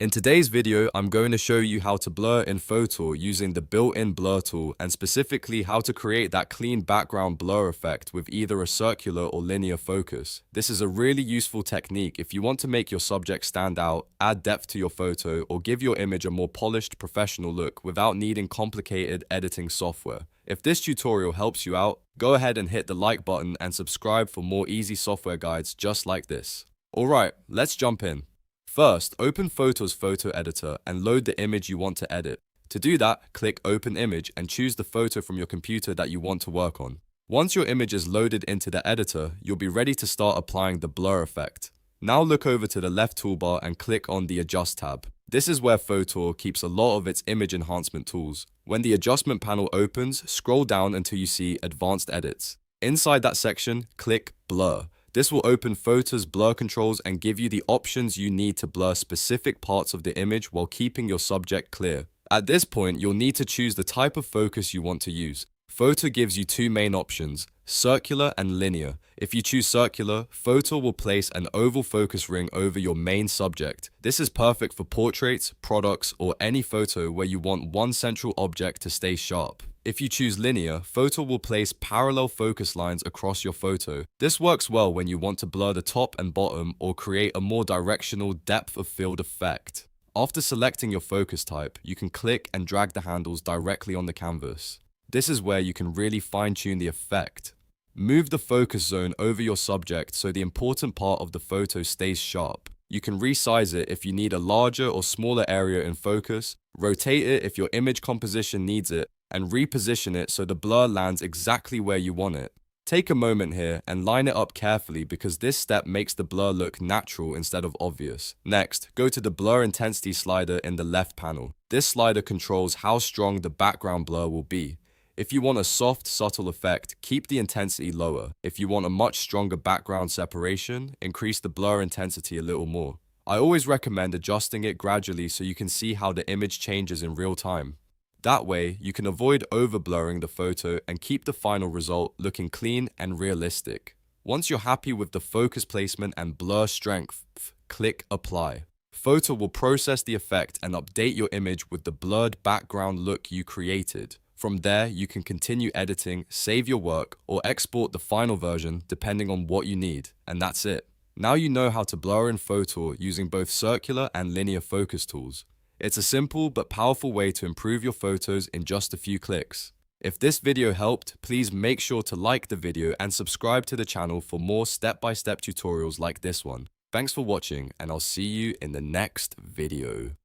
In today's video, I'm going to show you how to blur in Fotor using the built-in blur tool, and specifically how to create that clean background blur effect with either a circular or linear focus. This is a really useful technique if you want to make your subject stand out, add depth to your photo, or give your image a more polished, professional look without needing complicated editing software. If this tutorial helps you out, go ahead and hit the like button and subscribe for more easy software guides just like this. Alright, let's jump in. First, open Fotor's photo editor and load the image you want to edit. To do that, click Open Image and choose the photo from your computer that you want to work on. Once your image is loaded into the editor, you'll be ready to start applying the blur effect. Now look over to the left toolbar and click on the Adjust tab. This is where Fotor keeps a lot of its image enhancement tools. When the adjustment panel opens, scroll down until you see Advanced Edits. Inside that section, click Blur. This will open Fotor's blur controls and give you the options you need to blur specific parts of the image while keeping your subject clear. At this point, you'll need to choose the type of focus you want to use. Fotor gives you two main options, circular and linear. If you choose circular, Fotor will place an oval focus ring over your main subject. This is perfect for portraits, products, or any photo where you want one central object to stay sharp. If you choose linear, Fotor will place parallel focus lines across your photo. This works well when you want to blur the top and bottom or create a more directional depth of field effect. After selecting your focus type, you can click and drag the handles directly on the canvas. This is where you can really fine-tune the effect. Move the focus zone over your subject so the important part of the photo stays sharp. You can resize it if you need a larger or smaller area in focus, rotate it if your image composition needs it, and reposition it so the blur lands exactly where you want it. Take a moment here and line it up carefully because this step makes the blur look natural instead of obvious. Next, go to the blur intensity slider in the left panel. This slider controls how strong the background blur will be. If you want a soft, subtle effect, keep the intensity lower. If you want a much stronger background separation, increase the blur intensity a little more. I always recommend adjusting it gradually so you can see how the image changes in real time. That way, you can avoid over-blurring the photo and keep the final result looking clean and realistic. Once you're happy with the focus placement and blur strength, click Apply. Fotor will process the effect and update your image with the blurred background look you created. From there, you can continue editing, save your work, or export the final version depending on what you need. And that's it. Now you know how to blur in Fotor using both circular and linear focus tools. It's a simple but powerful way to improve your photos in just a few clicks. If this video helped, please make sure to like the video and subscribe to the channel for more step-by-step tutorials like this one. Thanks for watching, and I'll see you in the next video.